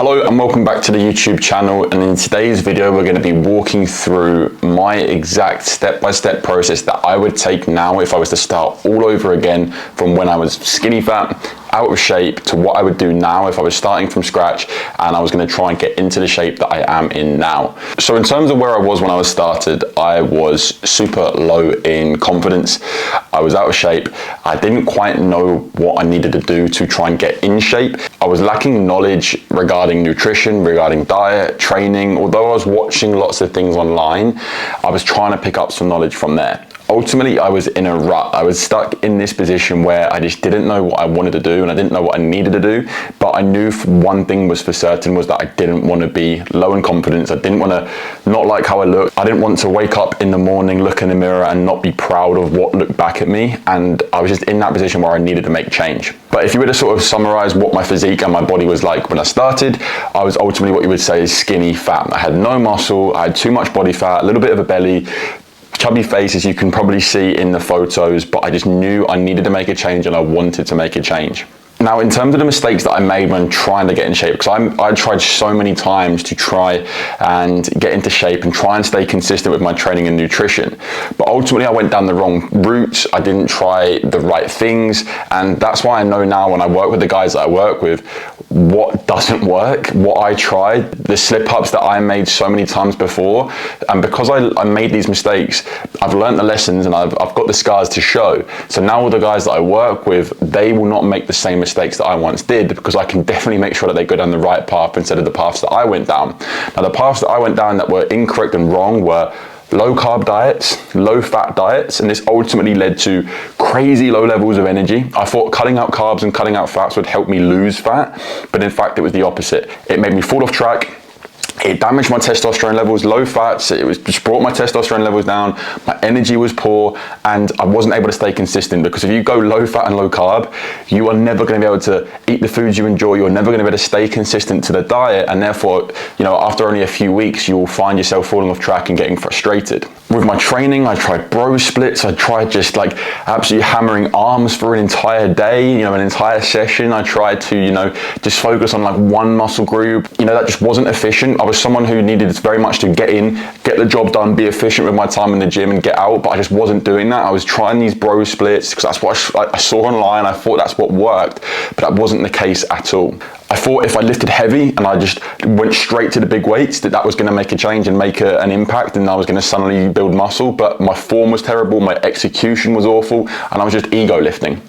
Hello and welcome back to the YouTube channel, and in today's video we're going to be walking through my exact step-by-step process that I would take now if I was to start all over again from when I was skinny fat, out of shape, to what I would do now if I was starting from scratch and I was going to try and get into the shape that I am in now. So in terms of where I was when I was started, I was super low in confidence. I was out of shape. I didn't quite know what I needed to do to try and get in shape. I was lacking knowledge regarding nutrition, regarding diet, training. Although I was watching lots of things online, I was trying to pick up some knowledge from there. Ultimately, I was in a rut. I was stuck in this position where I just didn't know what I wanted to do and I didn't know what I needed to do. But I knew one thing was for certain, was that I didn't want to be low in confidence. I didn't want to not like how I looked. I didn't want to wake up in the morning, look in the mirror and not be proud of what looked back at me. And I was just in that position where I needed to make change. But if you were to sort of summarize what my physique and my body was like when I started, I was ultimately what you would say is skinny fat. I had no muscle, I had too much body fat, a little bit of a belly, chubby face, as you can probably see in the photos, but I just knew I needed to make a change and I wanted to make a change. Now, in terms of the mistakes that I made when trying to get in shape, because I tried so many times to try and get into shape and try and stay consistent with my training and nutrition, but ultimately I went down the wrong route. I didn't try the right things, and that's why I know now when I work with the guys that I work with, what doesn't work, what I tried, the slip-ups that I made so many times before. And because I made these mistakes, I've learned the lessons and I've got the scars to show. So now all the guys that I work with, they will not make the same mistakes that I once did, because I can definitely make sure that they go down the right path instead of the paths that I went down. Now, the paths that I went down that were incorrect and wrong were low carb diets, low fat diets, and this ultimately led to crazy low levels of energy. I thought cutting out carbs and cutting out fats would help me lose fat, but in fact it was the opposite. It made me fall off track. It damaged my testosterone levels. Low fats, just brought my testosterone levels down. My energy was poor and I wasn't able to stay consistent, because if you go low fat and low carb, you are never going to be able to eat the foods you enjoy. You're never going to be able to stay consistent to the diet, and therefore, after only a few weeks, you'll find yourself falling off track and getting frustrated. With my training, I tried bro splits. I tried just like absolutely hammering arms for an entire day, an entire session. I tried to, just focus on like one muscle group. That just wasn't efficient. I was someone who needed very much to get in, get the job done, be efficient with my time in the gym and get out, but I just wasn't doing that. I was trying these bro splits because that's what I saw online. I thought that's what worked, but that wasn't the case at all. I thought if I lifted heavy and I just went straight to the big weights, that was going to make a change and make an impact, and I was going to suddenly build muscle, but my form was terrible, my execution was awful, and I was just ego lifting.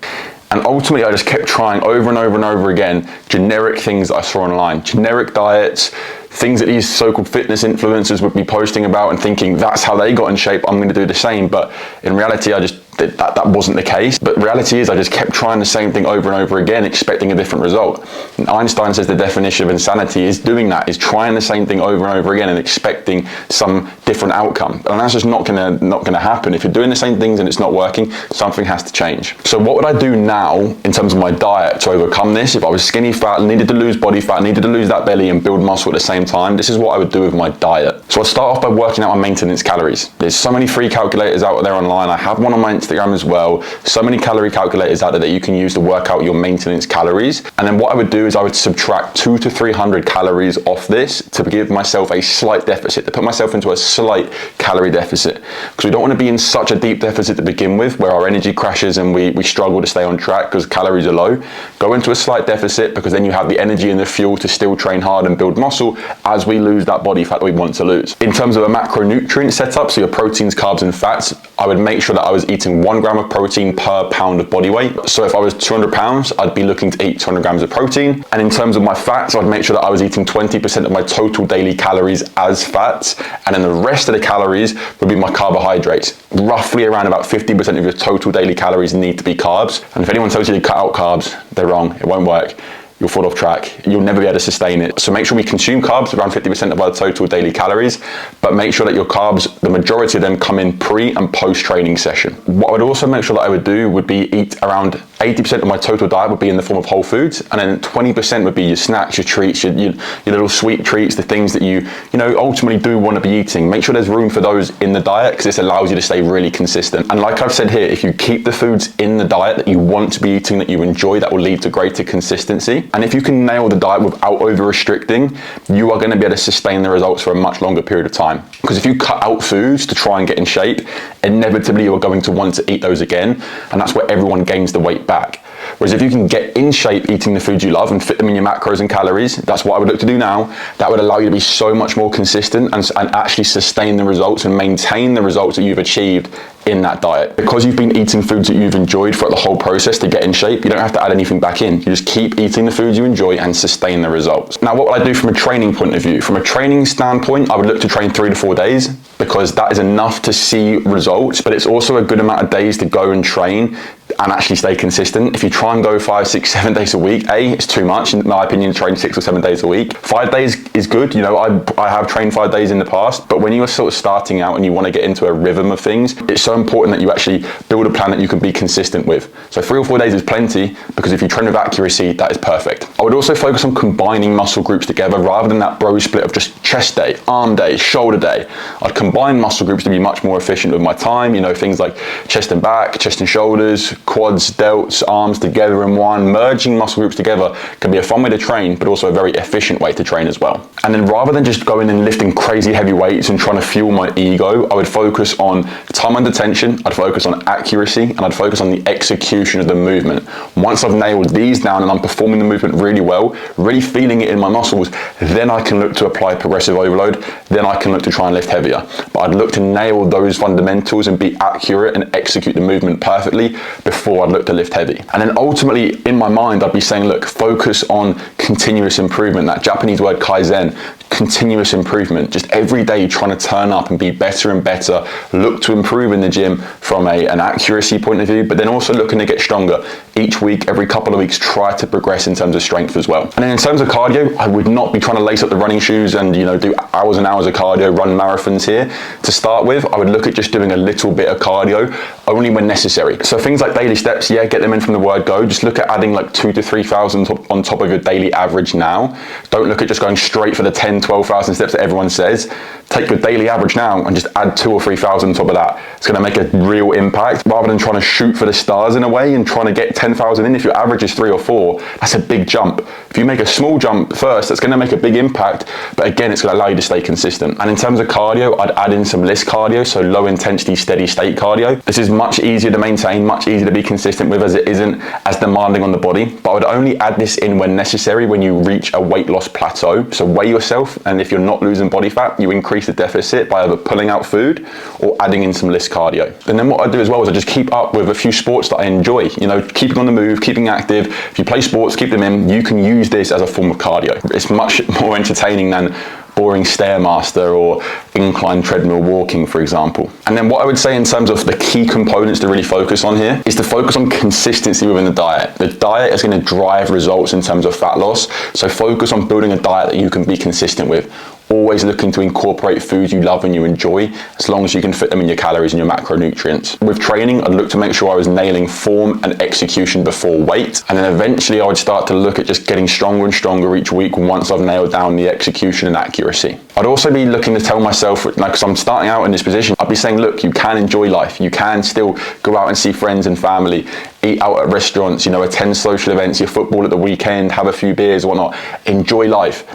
And ultimately, I just kept trying over and over and over again, generic things that I saw online, generic diets, things that these so-called fitness influencers would be posting about and thinking that's how they got in shape, I'm going to do the same. But in reality, that wasn't the case. But reality is I just kept trying the same thing over and over again, expecting a different result. And Einstein says the definition of insanity is doing that, is trying the same thing over and over again and expecting some different outcome. And that's just not gonna happen. If you're doing the same things and it's not working, something has to change. So what would I do now in terms of my diet to overcome this? If I was skinny fat, needed to lose body fat, needed to lose that belly and build muscle at the same time, this is what I would do with my diet. So I'll start off by working out my maintenance calories. There's so many free calculators out there online. I have one on my Instagram as well. So many calorie calculators out there that you can use to work out your maintenance calories. And then what I would do is I would subtract 200 to 300 calories off this to give myself a slight deficit, to put myself into a slight calorie deficit. Because we don't want to be in such a deep deficit to begin with, where our energy crashes and we struggle to stay on track because calories are low. Go into a slight deficit, because then you have the energy and the fuel to still train hard and build muscle as we lose that body fat that we want to lose. In terms of a macronutrient setup, so your proteins, carbs and fats, I would make sure that I was eating 1 gram of protein per pound of body weight. So if I was 200 pounds, I'd be looking to eat 200 grams of protein. And in terms of my fats, I'd make sure that I was eating 20% of my total daily calories as fats. And then the rest of the calories would be my carbohydrates. Roughly around about 50% of your total daily calories need to be carbs. And if anyone tells you to cut out carbs, they're wrong. It won't work. You'll fall off track. You'll never be able to sustain it. So make sure we consume carbs, around 50% of our total daily calories, but make sure that your carbs, the majority of them come in pre and post training session. What I would also make sure that I would do would be eat around 80% of my total diet would be in the form of whole foods, and then 20% would be your snacks, your treats, your little sweet treats, the things that you ultimately do want to be eating. Make sure there's room for those in the diet, because this allows you to stay really consistent. And like I've said here, if you keep the foods in the diet that you want to be eating, that you enjoy, that will lead to greater consistency. And if you can nail the diet without over restricting, you are going to be able to sustain the results for a much longer period of time. Because if you cut out foods to try and get in shape, inevitably you are going to want to eat those again, and that's where everyone gains the weight back. Whereas if you can get in shape eating the foods you love and fit them in your macros and calories, that's what I would look to do now. That would allow you to be so much more consistent and actually sustain the results and maintain the results that you've achieved in that diet. Because you've been eating foods that you've enjoyed throughout the whole process to get in shape, you don't have to add anything back in. You just keep eating the foods you enjoy and sustain the results. Now, what would I do from a training point of view? From a training standpoint, I would look to train 3 to 4 days, because that is enough to see results, but it's also a good amount of days to go and train and actually stay consistent. If you try and go 5, 6, 7 days a week, it's too much in my opinion to train 6 or 7 days a week. 5 days is good. I have trained 5 days in the past, but when you are sort of starting out and you want to get into a rhythm of things, it's so important that you actually build a plan that you can be consistent with. So 3 or 4 days is plenty, because if you train with accuracy, that is perfect. I would also focus on combining muscle groups together rather than that bro split of just chest day, arm day, shoulder day. I'd combine muscle groups to be much more efficient with my time. Things like chest and back, chest and shoulders, quads, delts, arms together in one. Merging muscle groups together can be a fun way to train, but also a very efficient way to train as well. And then rather than just going and lifting crazy heavy weights and trying to fuel my ego, I would focus on time under tension, I'd focus on accuracy, and I'd focus on the execution of the movement. Once I've nailed these down and I'm performing the movement really well, really feeling it in my muscles, then I can look to apply progressive overload, then I can look to try and lift heavier. But I'd look to nail those fundamentals and be accurate and execute the movement perfectly before I'd look to lift heavy. And then ultimately in my mind, I'd be saying, look, focus on continuous improvement. That Japanese word kaizen, continuous improvement. Just every day trying to turn up and be better and better, look to improve in the gym from an accuracy point of view, but then also looking to get stronger. Each week, every couple of weeks, try to progress in terms of strength as well. And then in terms of cardio, I would not be trying to lace up the running shoes and do hours and hours of cardio, run marathons here. To start with, I would look at just doing a little bit of cardio only when necessary. So things like daily steps, get them in from the word go. Just look at adding like 2,000 to 3,000 on top of your daily average now. Don't look at just going straight for the 10, 12,000 steps that everyone says. Take your daily average now and just add 2,000 or 3,000 on top of that. It's going to make a real impact, rather than trying to shoot for the stars in a way and trying to get 10,000 in. If your average is 3 or 4, that's a big jump. If you make a small jump first, that's going to make a big impact, but again, it's going to allow you to stay consistent. And in terms of cardio, I'd add in some LISS cardio, so low intensity, steady state cardio. This is much easier to maintain, much easier to be consistent with, as it isn't as demanding on the body, but I would only add this in when necessary, when you reach a weight loss plateau. So weigh yourself, and if you're not losing body fat, you increase the deficit by either pulling out food or adding in some LISS cardio. And then what I do as well is I just keep up with a few sports that I enjoy, keeping on the move, keeping active. If you play sports, keep them in. You can use this as a form of cardio. It's much more entertaining than boring Stairmaster or incline treadmill walking, for example. And then what I would say in terms of the key components to really focus on here is to focus on consistency within the diet. The diet is going to drive results in terms of fat loss, so focus on building a diet that you can be consistent with. Always looking to incorporate foods you love and you enjoy, as long as you can fit them in your calories and your macronutrients. With training, I'd look to make sure I was nailing form and execution before weight, and then eventually I would start to look at just getting stronger and stronger each week once I've nailed down the execution and accuracy. I'd also be looking to tell myself, because I'm starting out in this position, I'd be saying, look, you can enjoy life. You can still go out and see friends and family, eat out at restaurants, attend social events, your football at the weekend, have a few beers, whatnot. Enjoy life.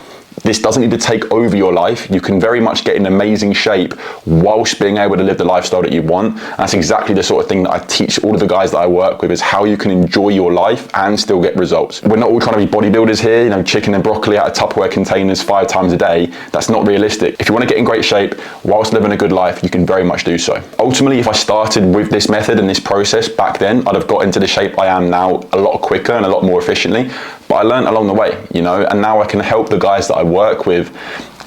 This doesn't need to take over your life. You can very much get in amazing shape whilst being able to live the lifestyle that you want. And that's exactly the sort of thing that I teach all of the guys that I work with, is how you can enjoy your life and still get results. We're not all trying to be bodybuilders here, chicken and broccoli out of Tupperware containers 5 times a day. That's not realistic. If you want to get in great shape whilst living a good life, you can very much do so. Ultimately, if I started with this method and this process back then, I'd have got into the shape I am now a lot quicker and a lot more efficiently. But I learned along the way, and now I can help the guys that I work with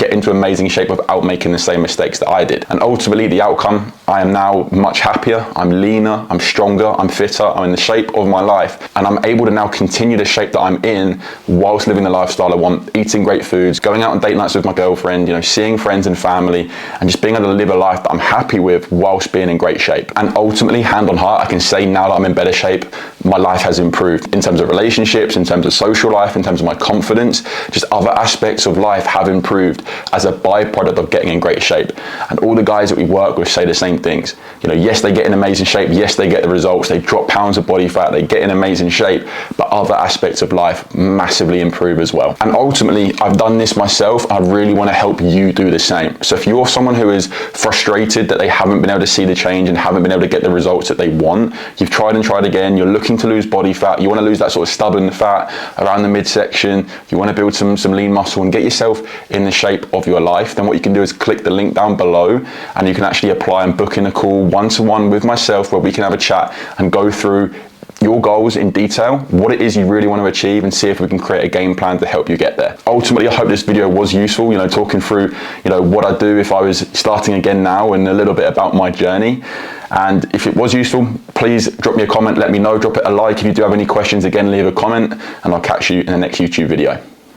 get into amazing shape without making the same mistakes that I did. And ultimately the outcome, I am now much happier, I'm leaner, I'm stronger, I'm fitter, I'm in the shape of my life, and I'm able to now continue the shape that I'm in whilst living the lifestyle I want, eating great foods, going out on date nights with my girlfriend, you know, seeing friends and family, and just being able to live a life that I'm happy with whilst being in great shape. And ultimately, hand on heart, I can say now that I'm in better shape, my life has improved in terms of relationships, in terms of social life, in terms of my confidence, just other aspects of life have improved as a byproduct of getting in great shape. And all the guys that we work with say the same things. You know, yes, they get in amazing shape, yes, they get the results, they drop pounds of body fat, they get in amazing shape, but other aspects of life massively improve as well. And ultimately, I've done this myself. I really want to help you do the same. So if you're someone who is frustrated that they haven't been able to see the change and haven't been able to get the results that they want, you've tried and tried again, you're looking to lose body fat, you want to lose that sort of stubborn fat around the midsection, you want to build some lean muscle and get yourself in the shape of your life, then what you can do is click the link down below and you can actually apply and book in a call one-to-one with myself where we can have a chat and go through your goals in detail, what it is you really want to achieve, and see if we can create a game plan to help you get there. Ultimately, I hope this video was useful, you know, talking through, you know, what I do if I was starting again now and a little bit about my journey. And if it was useful, please drop me a comment, let me know, drop it a like. If you do have any questions, again, leave a comment, and I'll catch you in the next YouTube video.